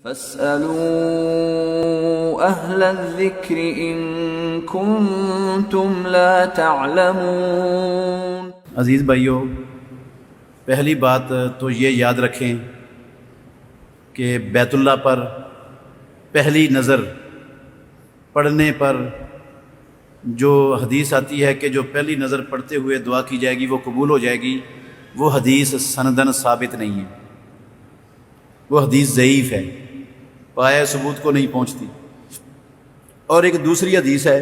فاسألوا أهل الذكر إن كنتم لا تعلمون۔ عزیز بھائیو، پہلی بات تو یہ یاد رکھیں کہ بیت اللہ پر پہلی نظر پڑھنے پر جو حدیث آتی ہے کہ جو پہلی نظر پڑھتے ہوئے دعا کی جائے گی وہ قبول ہو جائے گی، وہ حدیث سندن ثابت نہیں ہے، وہ حدیث ضعیف ہے، پایہ ثبوت کو نہیں پہنچتی۔ اور ایک دوسری حدیث ہے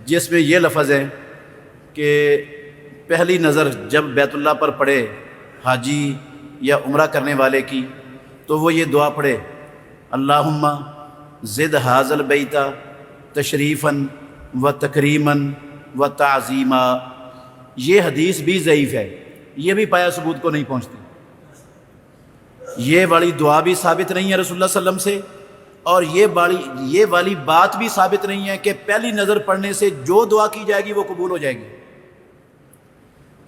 جس میں یہ لفظ ہے کہ پہلی نظر جب بیت اللہ پر پڑے حاجی یا عمرہ کرنے والے کی تو وہ یہ دعا پڑھے، اللہم زد ھذا البیت تشریفاً و تکریماً و تعظیما۔ یہ حدیث بھی ضعیف ہے، یہ بھی پایہ ثبوت کو نہیں پہنچتی، یہ والی دعا بھی ثابت نہیں ہے رسول اللہ صلی اللہ علیہ وسلم سے، اور یہ والی بات بھی ثابت نہیں ہے کہ پہلی نظر پڑھنے سے جو دعا کی جائے گی وہ قبول ہو جائے گی۔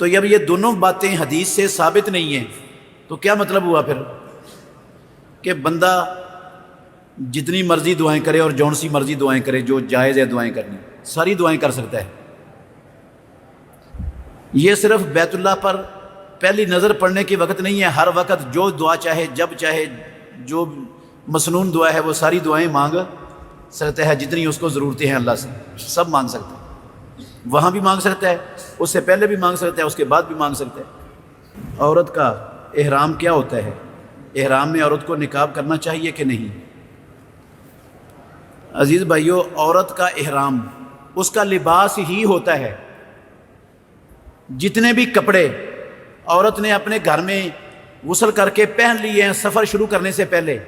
تو جب یہ دونوں باتیں حدیث سے ثابت نہیں ہیں تو کیا مطلب ہوا پھر کہ بندہ جتنی مرضی دعائیں کرے اور جون سی مرضی دعائیں کرے، جو جائز ہے دعائیں کرنی ساری دعائیں کر سکتا ہے۔ یہ صرف بیت اللہ پر پہلی نظر پڑھنے کی وقت نہیں ہے، ہر وقت جو دعا چاہے جب چاہے جو مسنون دعا ہے وہ ساری دعائیں مانگ سکتا ہے، جتنی اس کو ضرورتیں ہیں اللہ سے سب مانگ سکتا ہے، وہاں بھی مانگ سکتا ہے، اس سے پہلے بھی مانگ سکتا ہے، اس کے بعد بھی مانگ سکتا ہے۔ عورت کا احرام کیا ہوتا ہے؟ احرام میں عورت کو نقاب کرنا چاہیے کہ نہیں؟ عزیز بھائیو، عورت کا احرام اس کا لباس ہی ہوتا ہے۔ جتنے بھی کپڑے عورت نے اپنے گھر میں غسل کر کے پہن لیے ہیں سفر شروع کرنے سے پہلے،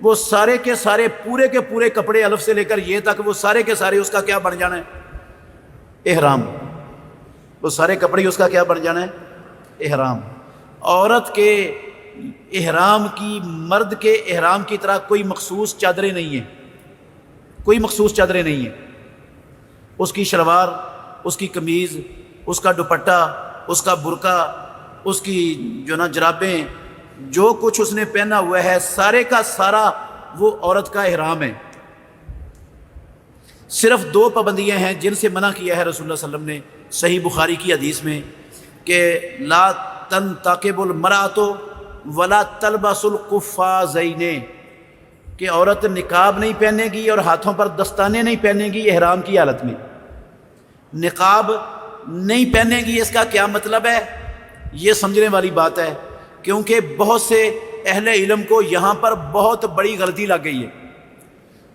وہ سارے کے سارے پورے کے پورے کپڑے الف سے لے کر یہ تک وہ سارے کے سارے اس کا کیا بن جانا ہے؟ احرام۔ وہ سارے کپڑے اس کا کیا بن جانا ہے؟ احرام۔ عورت کے احرام کی، مرد کے احرام کی طرح کوئی مخصوص چادریں نہیں ہیں، کوئی مخصوص چادریں نہیں ہیں۔ اس کی شلوار، اس کی قمیض، اس کا دوپٹہ، اس کا برقع، اس کی جرابیں، جو کچھ اس نے پہنا ہوا ہے سارے کا سارا وہ عورت کا احرام ہے۔ صرف دو پابندیاں ہیں جن سے منع کیا ہے رسول اللہ صلی اللہ علیہ وسلم نے صحیح بخاری کی حدیث میں کہ لا تنتقب المرأۃ ولا تلبس القفازین، کہ عورت نقاب نہیں پہنے گی اور ہاتھوں پر دستانے نہیں پہنے گی احرام کی حالت میں۔ نقاب نہیں پہنے گی، اس کا کیا مطلب ہے؟ یہ سمجھنے والی بات ہے، کیونکہ بہت سے اہل علم کو یہاں پر بہت بڑی غلطی لگ گئی ہے۔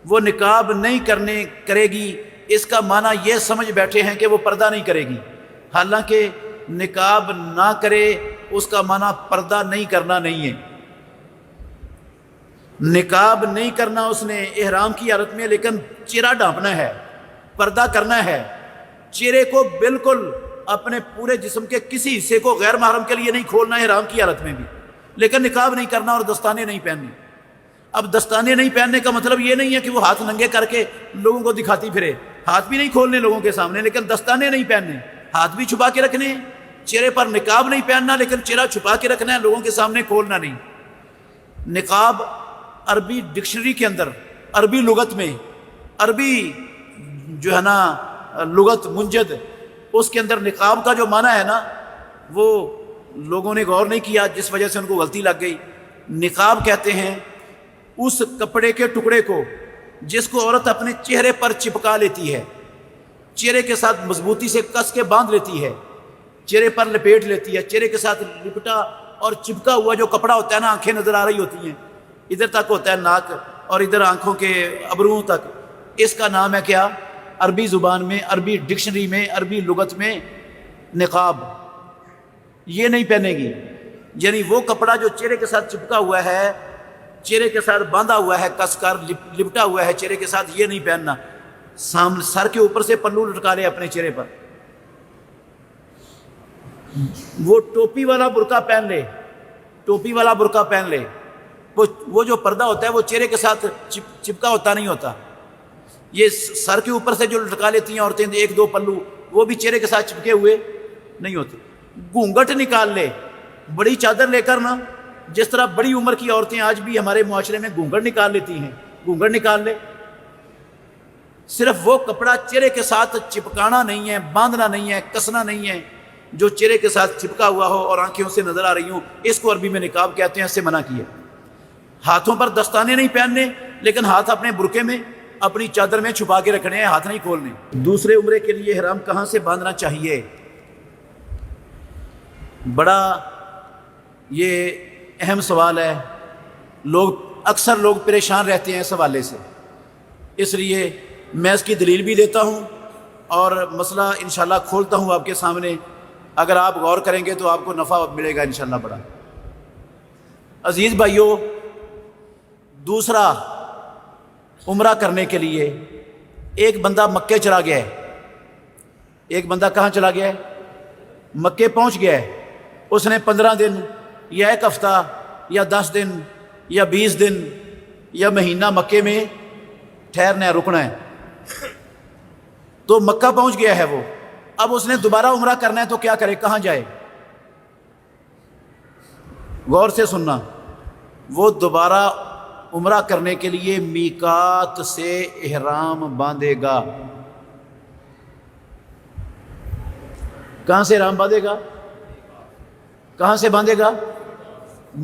وہ نقاب نہیں کرے گی، اس کا معنی یہ سمجھ بیٹھے ہیں کہ وہ پردہ نہیں کرے گی، حالانکہ نقاب نہ کرے اس کا معنی پردہ نہیں کرنا نہیں ہے۔ نقاب نہیں کرنا اس نے احرام کی حالت میں، لیکن چہرہ ڈھانپنا ہے، پردہ کرنا ہے، چہرے کو بالکل اپنے پورے جسم کے کسی حصے کو غیر محرم کے لیے نہیں کھولنا احرام کی حالت میں بھی، لیکن نقاب نہیں کرنا اور دستانے نہیں پہننے۔ اب دستانے نہیں پہننے کا مطلب یہ نہیں ہے کہ وہ ہاتھ ننگے کر کے لوگوں کو دکھاتی پھرے، ہاتھ بھی نہیں کھولنے لوگوں کے سامنے، لیکن دستانے نہیں پہننے، ہاتھ بھی چھپا کے رکھنے، چہرے پر نقاب نہیں پہننا لیکن چہرہ چھپا کے رکھنا ہے، لوگوں کے سامنے کھولنا نہیں۔ نقاب عربی ڈکشنری کے اندر، عربی لغت میں، عربی جو ہے نا لغت منجد، اس کے اندر نقاب کا جو معنی ہے نا وہ لوگوں نے غور نہیں کیا، جس وجہ سے ان کو غلطی لگ گئی۔ نقاب کہتے ہیں اس کپڑے کے ٹکڑے کو جس کو عورت اپنے چہرے پر چپکا لیتی ہے، چہرے کے ساتھ مضبوطی سے کس کے باندھ لیتی ہے، چہرے پر لپیٹ لیتی ہے، چہرے کے ساتھ لپٹا اور چپکا ہوا جو کپڑا ہوتا ہے نا، آنکھیں نظر آ رہی ہوتی ہیں، ادھر تک ہوتا ہے ناک اور ادھر آنکھوں کے ابروؤں تک، اس کا نام ہے کیا؟ عربی زبان میں، عربی ڈکشنری میں، عربی لغت میں نقاب۔ یہ نہیں پہنے گی، یعنی وہ کپڑا جو چہرے کے ساتھ چپکا ہوا ہے، چہرے کے ساتھ باندھا ہوا ہے، کس کر لپٹا ہوا ہے چہرے کے ساتھ، یہ نہیں پہننا۔ سر کے اوپر سے پلو لٹکا لے اپنے چہرے پر، وہ ٹوپی والا برقع پہن لے، ٹوپی والا برقع پہن لے، وہ جو پردہ ہوتا ہے وہ چہرے کے ساتھ چپکا ہوتا نہیں ہوتا، یہ سر کے اوپر سے جو لٹکا لیتی ہیں عورتیں ایک دو پلو، وہ بھی چہرے کے ساتھ چپکے ہوئے نہیں ہوتے۔ گھونگھٹ نکال لے، بڑی چادر لے کر نا جس طرح بڑی عمر کی عورتیں آج بھی ہمارے معاشرے میں گھونگھٹ نکال لیتی ہیں، گھونگھٹ نکال لے، صرف وہ کپڑا چہرے کے ساتھ چپکانا نہیں ہے، باندھنا نہیں ہے، کسنا نہیں ہے، جو چہرے کے ساتھ چپکا ہوا ہو اور آنکھوں سے نظر آ رہی ہوں، اس کو عربی میں نقاب کہتے ہیں، اس سے منع کیا۔ ہاتھوں پر دستانے نہیں پہننے، لیکن ہاتھ اپنے برقعے میں اپنی چادر میں چھپا کے رکھنے ہیں، ہاتھ نہیں کھولنے۔ دوسرے عمرے کے لیے احرام کہاں سے باندھنا چاہیے؟ بڑا یہ اہم سوال ہے، اکثر لوگ پریشان رہتے ہیں اس حوالے سے، اس لیے میں اس کی دلیل بھی دیتا ہوں اور مسئلہ انشاءاللہ کھولتا ہوں آپ کے سامنے۔ اگر آپ غور کریں گے تو آپ کو نفع ملے گا انشاءاللہ بڑا۔ عزیز بھائیو، دوسرا عمرہ کرنے کے لیے ایک بندہ مکے چلا گیا ہے، ایک بندہ کہاں چلا گیا ہے؟ مکے پہنچ گیا ہے۔ اس نے 15 دن یا ایک ہفتہ یا 10 دن یا 20 دن یا مہینہ مکے میں ٹھہرنا ہے، رکنا ہے۔ تو مکہ پہنچ گیا ہے وہ، اب اس نے دوبارہ عمرہ کرنا ہے تو کیا کرے، کہاں جائے؟ غور سے سننا، وہ دوبارہ عمرہ کرنے کے لیے میقات سے احرام باندھے گا۔ کہاں سے احرام باندھے گا؟ کہاں سے باندھے گا؟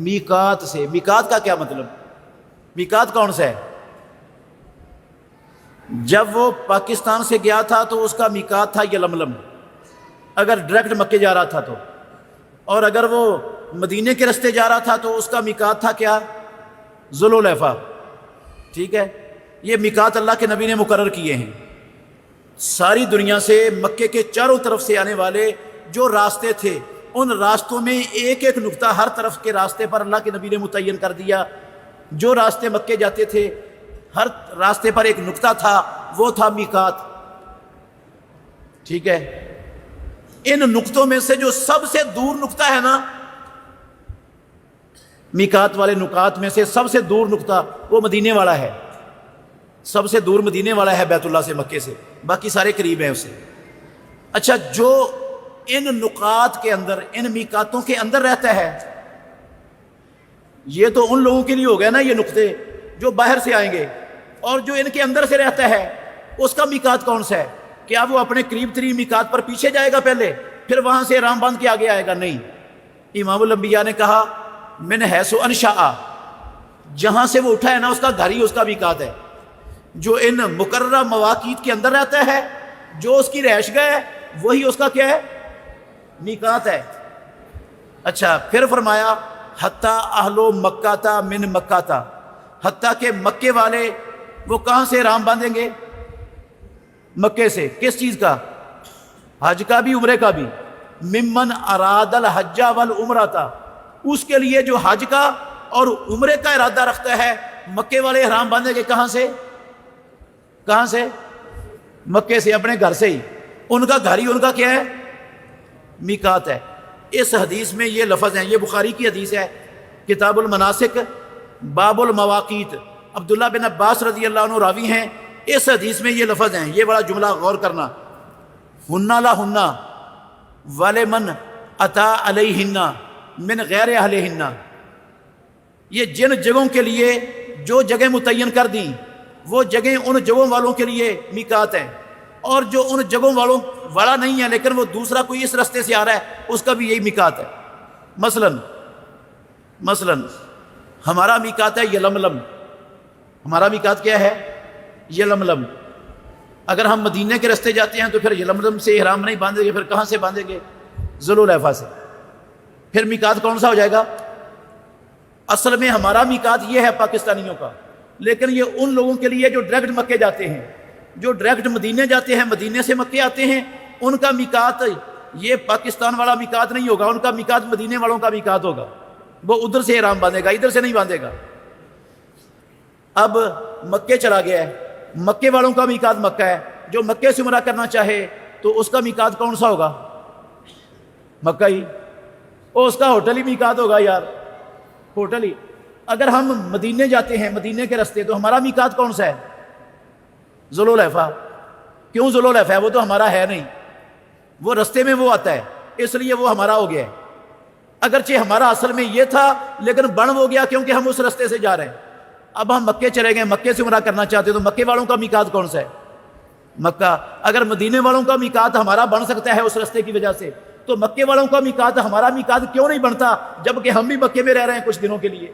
میقات سے۔ میقات کا کیا مطلب؟ میقات کون سا ہے؟ جب وہ پاکستان سے گیا تھا تو اس کا میقات تھا یلملم، اگر ڈائریکٹ مکے جا رہا تھا تو، اور اگر وہ مدینے کے راستے جا رہا تھا تو اس کا میقات تھا کیا؟ ذوالحلیفہ۔ ٹھیک ہے، یہ میقات اللہ کے نبی نے مقرر کیے ہیں۔ ساری دنیا سے مکے کے چاروں طرف سے آنے والے جو راستے تھے، ان راستوں میں ایک ایک نقطہ ہر طرف کے راستے پر اللہ کے نبی نے متعین کر دیا۔ جو راستے مکے جاتے تھے ہر راستے پر ایک نقطہ تھا، وہ تھا میقات۔ ٹھیک ہے، ان نقطوں میں سے جو سب سے دور نقطہ ہے نا، میقات والے نقاط میں سے سب سے دور نقطہ وہ مدینے والا ہے، سب سے دور مدینے والا ہے بیت اللہ سے، مکے سے، باقی سارے قریب ہیں اس سے۔ اچھا، جو ان نقاط کے اندر، ان میقاتوں کے اندر رہتا ہے، یہ تو ان لوگوں کے لیے ہو گیا نا یہ نقطے جو باہر سے آئیں گے، اور جو ان کے اندر سے رہتا ہے اس کا میقات کون سا ہے؟ کیا وہ اپنے قریب ترین میقات پر پیچھے جائے گا پہلے، پھر وہاں سے احرام باندھ کے آگے آئے گا؟ نہیں، امام الانبیاء نے کہا من حیث انشأ، جہاں سے وہ اٹھا ہے نا اس کا گھر ہی اس کا میقات ہے۔ جو ان مقررہ مواقیت کے اندر رہتا ہے، جو اس کی رہائش گاہ ہے، وہی اس کا کیا ہے؟ میقات ہے۔ اچھا، پھر فرمایا حتیٰ اہل مکہ من مکہ، حتیٰ کہ مکے والے وہ کہاں سے احرام باندھیں گے؟ مکے سے۔ کس چیز کا؟ حج کا بھی، عمرے کا بھی۔ ممن اراد الحج والعمرۃ، اس کے لیے جو حج کا اور عمرے کا ارادہ رکھتا ہے، مکے والے احرام باندھیں گے کہاں سے؟ کہاں سے؟ مکے سے، اپنے گھر سے ہی۔ ان کا گھر ہی ان کا کیا ہے؟ میقات ہے۔ اس حدیث میں یہ لفظ ہیں، یہ بخاری کی حدیث ہے، کتاب المناسک باب المواقیت، عبداللہ بن عباس رضی اللہ عنہ راوی ہیں۔ اس حدیث میں یہ لفظ ہیں، یہ بڑا جملہ غور کرنا، ہنہ لا ہنہ ولمن اتا علیہن من غیر اہلہن، یہ جن جگہوں کے لیے جو جگہ متعین کر دیں، وہ جگہیں ان جگہوں والوں کے لیے میقات ہیں، اور جو ان جگہوں والوں والا نہیں ہے لیکن وہ دوسرا کوئی اس راستے سے آ رہا ہے، اس کا بھی یہی میقات ہے۔ مثلا ہمارا میقات ہے یلملم، ہمارا میقات کیا ہے؟ یلملم۔ اگر ہم مدینے کے راستے جاتے ہیں تو پھر یلملم سے احرام نہیں باندھیں گے، پھر کہاں سے باندھیں گے؟ ذوالحلیفہ سے۔ پھر میقات کون سا ہو جائے گا؟ اصل میں ہمارا میقات یہ ہے پاکستانیوں کا، لیکن یہ ان لوگوں کے لیے جو ڈائریکٹ مکے جاتے ہیں، جو ڈائریکٹ مدینے جاتے ہیں، مدینے سے مکے آتے ہیں، ان کا میقات یہ پاکستان والا میقات نہیں ہوگا، ان کا میقات مدینے والوں کا میقات ہوگا، وہ ادھر سے احرام باندھے گا، ادھر سے نہیں باندھے گا۔ اب مکے چلا گیا ہے، مکے والوں کا میقات مکہ ہے، جو مکے سے عمرہ کرنا چاہے تو اس کا میقات کون سا ہوگا؟ مکہ ہی، اور اس کا ہوٹل ہی میقات ہوگا یار، ہوٹل ہی۔ اگر ہم مدینے جاتے ہیں، مدینے کے راستے، تو ہمارا میقات کون سا ہے؟ ذوالحلیفہ۔ کیوں ذوالحلیفہ ہے؟ وہ تو ہمارا ہے نہیں، وہ راستے میں وہ آتا ہے، اس لیے وہ ہمارا ہو گیا ہے۔ اگرچہ ہمارا اصل میں یہ تھا لیکن بن ہو گیا کیونکہ ہم اس راستے سے جا رہے ہیں۔ اب ہم مکے چلے گئے، مکے سے عمرہ کرنا چاہتے تو مکے والوں کا میقات کون سا ہے؟ مکہ۔ اگر مدینے والوں کا میقات ہمارا بن سکتا ہے اس راستے کی وجہ سے، تو مکے والوں کا میقات ہمارا میقات کیوں نہیں بنتا جبکہ ہم بھی مکے میں رہ رہے ہیں کچھ دنوں کے لیے؟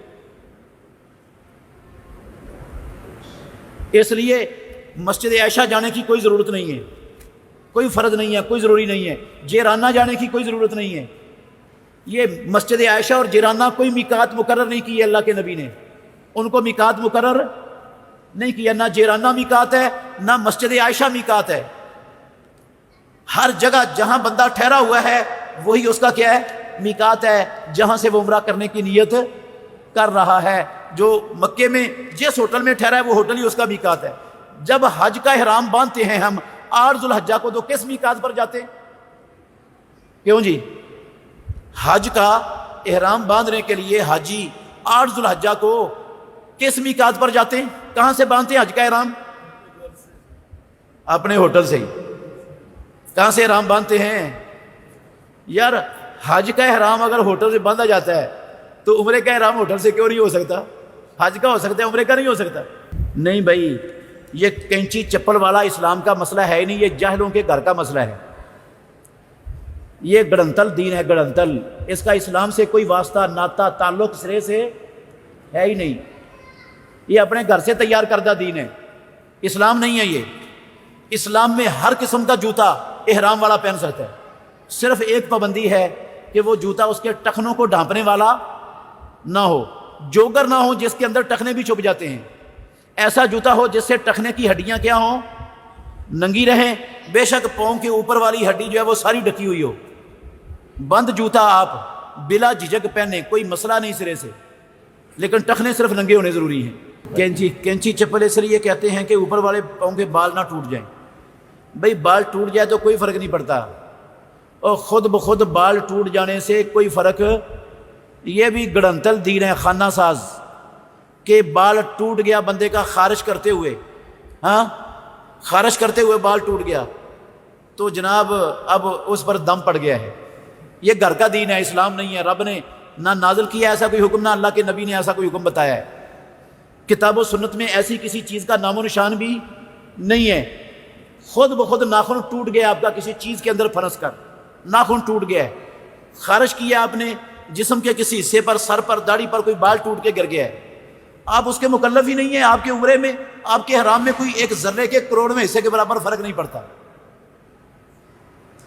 اس لیے مسجد عائشہ جانے کی کوئی ضرورت نہیں ہے، کوئی فرض نہیں ہے، کوئی ضروری نہیں ہے۔ جیرانہ جانے کی کوئی ضرورت نہیں ہے۔ یہ مسجد عائشہ اور جیرانہ کوئی میقات مقرر نہیں کی ہے اللہ کے نبی نے، ان کو میقات مقرر نہیں کیا۔ نہ جیرانہ میقات ہے نہ مسجد عائشہ میقات ہے۔ ہر جگہ جہاں بندہ ٹھہرا ہوا ہے وہی اس کا کیا ہے؟ میقات ہے، جہاں سے وہ عمرہ کرنے کی نیت کر رہا ہے۔ جو مکے میں جس ہوٹل میں ٹھہرا ہے وہ ہوٹل ہی اس کا میقات ہے۔ جب حج کا احرام باندھتے ہیں ہم 8 ذوالحجہ کو تو کس میقات پر جاتے ہیں؟ کیوں جی؟ حج کا احرام باندھنے کے لیے حاجی 8 ذوالحجہ کو کس میقات پر جاتے ہیں؟ کہاں سے باندھتے ہیں حج کا احرام؟ اپنے ہوٹل سے ہی۔ کہاں سے احرام باندھتے ہیں؟ یار حج کا احرام اگر ہوٹل سے باندھا جاتا ہے تو عمرے کا احرام ہوٹل سے کیوں نہیں ہو سکتا؟ حج کا ہو سکتا ہے، عمرے کا نہیں ہو سکتا؟ نہیں بھائی، یہ کینچی چپل والا اسلام کا مسئلہ ہے ہی نہیں، یہ جاہلوں کے گھر کا مسئلہ ہے۔ یہ گڑنتل دین ہے، گڑنتل۔ اس کا اسلام سے کوئی واسطہ ناتا تعلق سرے سے ہے ہی نہیں۔ یہ اپنے گھر سے تیار کردہ دین ہے، اسلام نہیں ہے یہ۔ اسلام میں ہر قسم کا جوتا احرام والا پہن سکتا ہے، صرف ایک پابندی ہے کہ وہ جوتا اس کے ٹخنوں کو ڈھانپنے والا نہ ہو، جوگر نہ ہو جس کے اندر ٹخنے بھی چھپ جاتے ہیں۔ ایسا جوتا ہو جس سے ٹخنے کی ہڈیاں کیا ہوں؟ ننگی رہیں، بے شک پاؤں کے اوپر والی ہڈی جو ہے وہ ساری ڈکی ہوئی ہو۔ بند جوتا آپ بلا جھجک پہنے، کوئی مسئلہ نہیں سرے سے، لیکن ٹخنے صرف ننگے ہونے ضروری ہیں۔ کینچی چپل اس لیے کہتے ہیں کہ اوپر والے پاؤں کے بال نہ ٹوٹ جائیں۔ بھئی بال ٹوٹ جائے تو کوئی فرق نہیں پڑتا، اور خود بخود بال ٹوٹ جانے سے کوئی فرق، یہ بھی گڑنتل دین ہے، خانہ ساز، کہ بال ٹوٹ گیا بندے کا خارش کرتے ہوئے، ہاں خارش کرتے ہوئے بال ٹوٹ گیا تو جناب اب اس پر دم پڑ گیا ہے۔ یہ گھر کا دین ہے، اسلام نہیں ہے۔ رب نے نہ نازل کیا ایسا کوئی حکم، نہ اللہ کے نبی نے ایسا کوئی حکم بتایا ہے۔ کتاب و سنت میں ایسی کسی چیز کا نام و نشان بھی نہیں ہے۔ خود بخود ناخن ٹوٹ گیا آپ کا کسی چیز کے اندر پھنس کر، ناخن ٹوٹ گیا ہے، خارش کیا آپ نے جسم کے کسی حصے پر، سر پر، داڑھی پر کوئی بال ٹوٹ کے گر گیا ہے، آپ اس کے مکلف ہی نہیں ہیں۔ آپ کے عمرے میں، آپ کے حرام میں کوئی ایک ذرے کے کروڑویں حصے کے برابر فرق نہیں پڑتا۔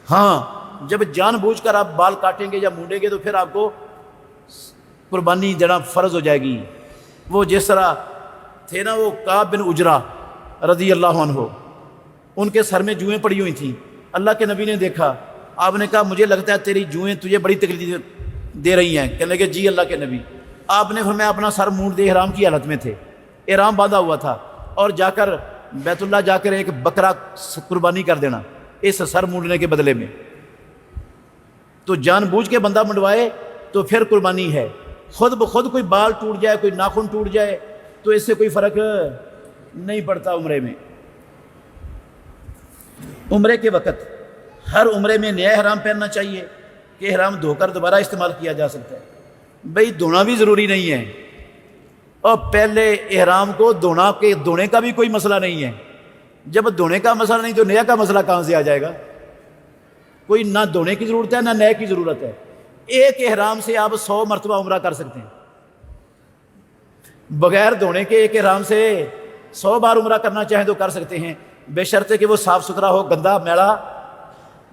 ہاں جب جان بوجھ کر آپ بال کاٹیں گے یا مونڈیں گے تو پھر آپ کو قربانی دینا فرض ہو جائے گی۔ وہ جس طرح تھے نا وہ کعب بن عجرہ رضی اللہ عنہ، ان کے سر میں جوئیں پڑی ہوئی تھیں، اللہ کے نبی نے دیکھا، آپ نے کہا مجھے لگتا ہے تیری جوئیں تجھے بڑی تکلیف دے رہی ہیں۔ کہنے لگے جی اللہ کے نبی۔ آپ نے فرمایا اپنا سر مونڈ دے، احرام کی حالت میں تھے، احرام باندھا ہوا تھا، اور جا کر بیت اللہ جا کر ایک بکرا قربانی کر دینا اس سر مونڈنے کے بدلے میں۔ تو جان بوجھ کے بندہ منڈوائے تو پھر قربانی ہے۔ خود بخود کوئی بال ٹوٹ جائے، کوئی ناخن ٹوٹ جائے تو اس سے کوئی فرق نہیں پڑتا عمرے میں۔ عمرے کے وقت ہر عمرے میں نیا احرام پہننا چاہیے کہ احرام دھو کر دوبارہ استعمال کیا جا سکتا ہے؟ بھئی دھونا بھی ضروری نہیں ہے، اور پہلے احرام کو دھونے کا بھی کوئی مسئلہ نہیں ہے۔ جب دھونے کا مسئلہ نہیں تو نیا کا مسئلہ کہاں سے آ جائے گا؟ کوئی نہ دھونے کی ضرورت ہے نہ نئے کی ضرورت ہے۔ ایک احرام سے آپ 100 مرتبہ عمرہ کر سکتے ہیں، بغیر دھونے کے ایک احرام سے 100 بار عمرہ کرنا چاہیں تو کر سکتے ہیں، بے شرط کہ وہ صاف ستھرا ہو، گندا میلا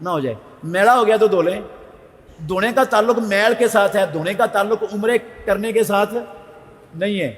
نہ ہو جائے۔ میلا ہو گیا تو دھو لیں۔ دھونے کا تعلق میل کے ساتھ ہے، دھونے کا تعلق عمرے کرنے کے ساتھ نہیں ہے۔